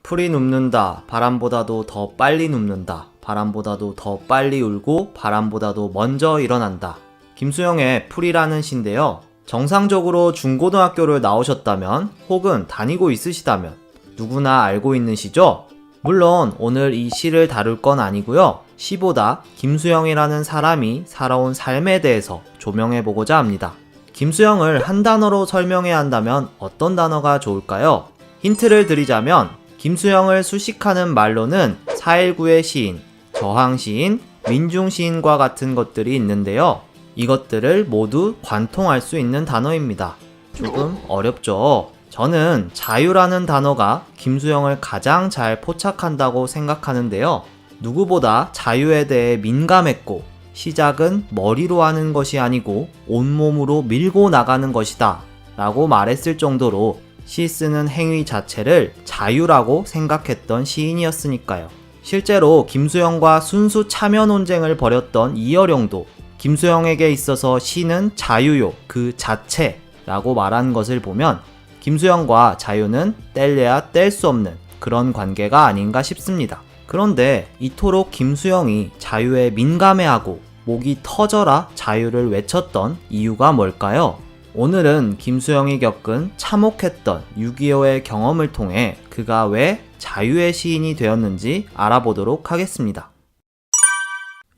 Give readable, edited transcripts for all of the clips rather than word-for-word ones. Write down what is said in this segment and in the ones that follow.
풀이 눕는다. 바람보다도 더 빨리 눕는다. 바람보다도 더 빨리 울고 바람보다도 먼저 일어난다. 김수영의 풀이라는 시인데요. 정상적으로 중고등학교를 나오셨다면 혹은 다니고 있으시다면 누구나 알고 있는 시죠? 물론 오늘 이 시를 다룰 건 아니고요. 시보다 김수영이라는 사람이 살아온 삶에 대해서 조명해보고자 합니다. 김수영을 한 단어로 설명해야 한다면 어떤 단어가 좋을까요? 힌트를 드리자면 김수영을 수식하는 말로는 4.19의 시인, 저항시인, 민중시인과 같은 것들이 있는데요. 이것들을 모두 관통할 수 있는 단어입니다. 조금 어렵죠? 저는 자유라는 단어가 김수영을 가장 잘 포착한다고 생각하는데요. 누구보다 자유에 대해 민감했고 시작은 머리로 하는 것이 아니고 온몸으로 밀고 나가는 것이다 라고 말했을 정도로 시 쓰는 행위 자체를 자유라고 생각했던 시인이었으니까요. 실제로 김수영과 순수 참여 논쟁을 벌였던 이어령도 김수영에게 있어서 시는 자유요 그 자체라고 말한 것을 보면 김수영과 자유는 뗄래야 뗄 수 없는 그런 관계가 아닌가 싶습니다. 그런데 이토록 김수영이 자유에 민감해하고 목이 터져라 자유를 외쳤던 이유가 뭘까요? 오늘은 김수영이 겪은 참혹했던 6.25의 경험을 통해 그가 왜 자유의 시인이 되었는지 알아보도록 하겠습니다.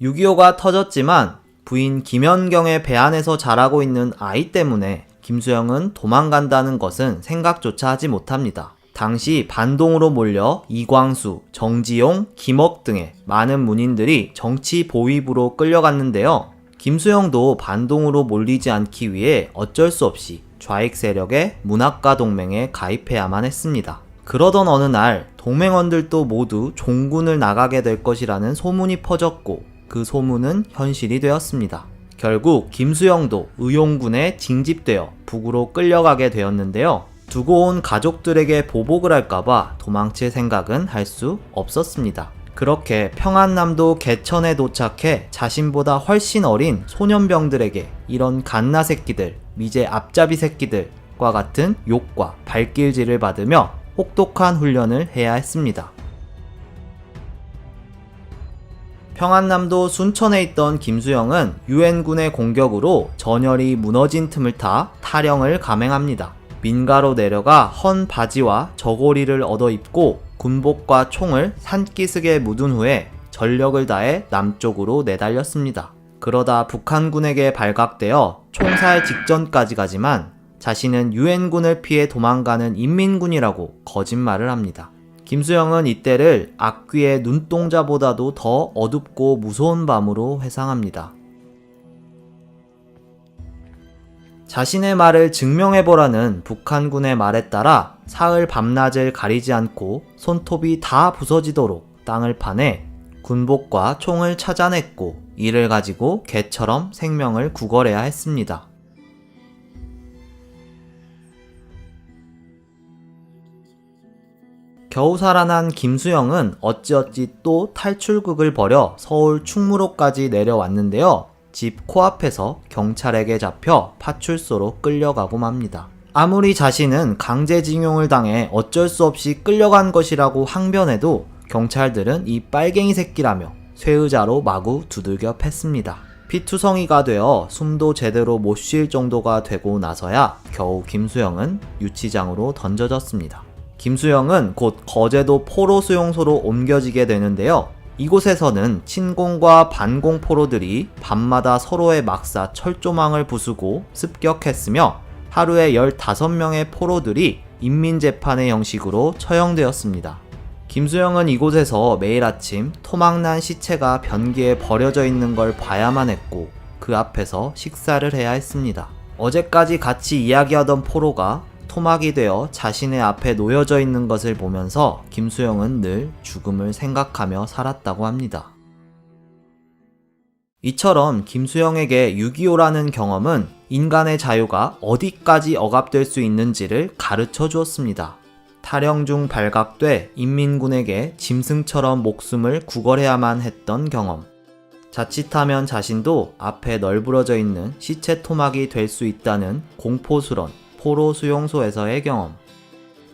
6.25가 터졌지만 부인 김연경의 배 안에서 자라고 있는 아이 때문에 김수영은 도망간다는 것은 생각조차 하지 못합니다. 당시 반동으로 몰려 이광수, 정지용, 김억 등의 많은 문인들이 정치 보위부로 끌려갔는데요. 김수영도 반동으로 몰리지 않기 위해 어쩔 수 없이 좌익 세력의 문학가 동맹에 가입해야만 했습니다. 그러던 어느 날 동맹원들도 모두 종군을 나가게 될 것이라는 소문이 퍼졌고 그 소문은 현실이 되었습니다. 결국 김수영도 의용군에 징집되어 북으로 끌려가게 되었는데요. 두고 온 가족들에게 보복을 할까봐 도망칠 생각은 할 수 없었습니다. 그렇게 평안남도 개천에 도착해 자신보다 훨씬 어린 소년병들에게 이런 갓나 새끼들, 미제 앞잡이 새끼들과 같은 욕과 발길질을 받으며 혹독한 훈련을 해야 했습니다. 평안남도 순천에 있던 김수영은 유엔군의 공격으로 전열이 무너진 틈을 타 탈영을 감행합니다. 민가로 내려가 헌 바지와 저고리를 얻어 입고 군복과 총을 산기슭에 묻은 후에 전력을 다해 남쪽으로 내달렸습니다. 그러다 북한군에게 발각되어 총살 직전까지 가지만 자신은 유엔군을 피해 도망가는 인민군이라고 거짓말을 합니다. 김수영은 이때를 악귀의 눈동자보다도 더 어둡고 무서운 밤으로 회상합니다. 자신의 말을 증명해보라는 북한군의 말에 따라 사흘 밤낮을 가리지 않고 손톱이 다 부서지도록 땅을 파내 군복과 총을 찾아냈고 이를 가지고 개처럼 생명을 구걸해야 했습니다. 겨우 살아난 김수영은 어찌어찌 또 탈출극을 벌여 서울 충무로까지 내려왔는데요. 집 코앞에서 경찰에게 잡혀 파출소로 끌려가고 맙니다. 아무리 자신은 강제징용을 당해 어쩔 수 없이 끌려간 것이라고 항변해도 경찰들은 이 빨갱이 새끼라며 쇠의자로 마구 두들겨 팼습니다. 피투성이가 되어 숨도 제대로 못 쉴 정도가 되고 나서야 겨우 김수영은 유치장으로 던져졌습니다. 김수영은 곧 거제도 포로 수용소로 옮겨지게 되는데요. 이곳에서는 친공과 반공 포로들이 밤마다 서로의 막사 철조망을 부수고 습격했으며 하루에 15명의 포로들이 인민재판의 형식으로 처형되었습니다. 김수영은 이곳에서 매일 아침 토막난 시체가 변기에 버려져 있는 걸 봐야만 했고 그 앞에서 식사를 해야 했습니다. 어제까지 같이 이야기하던 포로가 토막이 되어 자신의 앞에 놓여져 있는 것을 보면서 김수영은 늘 죽음을 생각하며 살았다고 합니다. 이처럼 김수영에게 6.25라는 경험은 인간의 자유가 어디까지 억압될 수 있는지를 가르쳐 주었습니다. 탈영 중 발각돼 인민군에게 짐승처럼 목숨을 구걸해야만 했던 경험. 자칫하면 자신도 앞에 널브러져 있는 시체 토막이 될 수 있다는 공포스런 포로 수용소에서의 경험.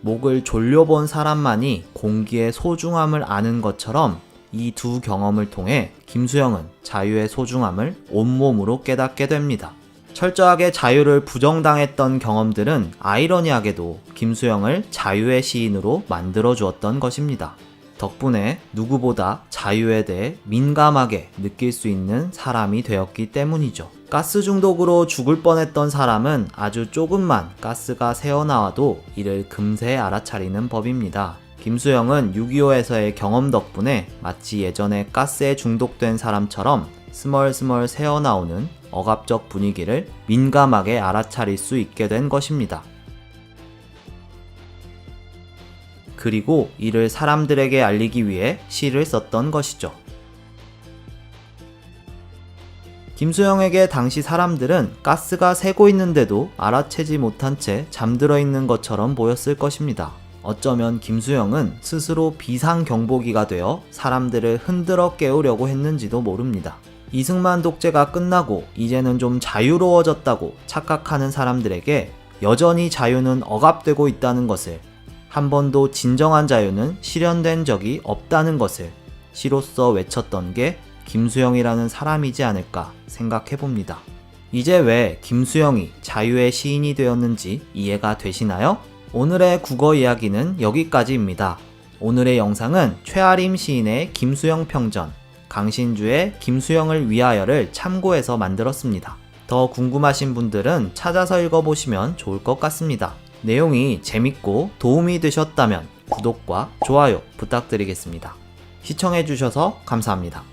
목을 졸려본 사람만이 공기의 소중함을 아는 것처럼 이 두 경험을 통해 김수영은 자유의 소중함을 온몸으로 깨닫게 됩니다. 철저하게 자유를 부정당했던 경험들은 아이러니하게도 김수영을 자유의 시인으로 만들어 주었던 것입니다. 덕분에 누구보다 자유에 대해 민감하게 느낄 수 있는 사람이 되었기 때문이죠. 가스 중독으로 죽을 뻔했던 사람은 아주 조금만 가스가 새어나와도 이를 금세 알아차리는 법입니다. 김수영은 6.25에서의 경험 덕분에 마치 예전에 가스에 중독된 사람처럼 스멀스멀 새어나오는 억압적 분위기를 민감하게 알아차릴 수 있게 된 것입니다. 그리고 이를 사람들에게 알리기 위해 시를 썼던 것이죠. 김수영에게 당시 사람들은 가스가 새고 있는데도 알아채지 못한 채 잠들어 있는 것처럼 보였을 것입니다. 어쩌면 김수영은 스스로 비상경보기가 되어 사람들을 흔들어 깨우려고 했는지도 모릅니다. 이승만 독재가 끝나고 이제는 좀 자유로워졌다고 착각하는 사람들에게 여전히 자유는 억압되고 있다는 것을, 한 번도 진정한 자유는 실현된 적이 없다는 것을 시로써 외쳤던 게 김수영이라는 사람이지 않을까 생각해봅니다. 이제 왜 김수영이 자유의 시인이 되었는지 이해가 되시나요? 오늘의 국어 이야기는 여기까지입니다. 오늘의 영상은 최아림 시인의 김수영 평전, 강신주의 김수영을 위하여를 참고해서 만들었습니다. 더 궁금하신 분들은 찾아서 읽어보시면 좋을 것 같습니다. 내용이 재밌고 도움이 되셨다면 구독과 좋아요 부탁드리겠습니다. 시청해주셔서 감사합니다.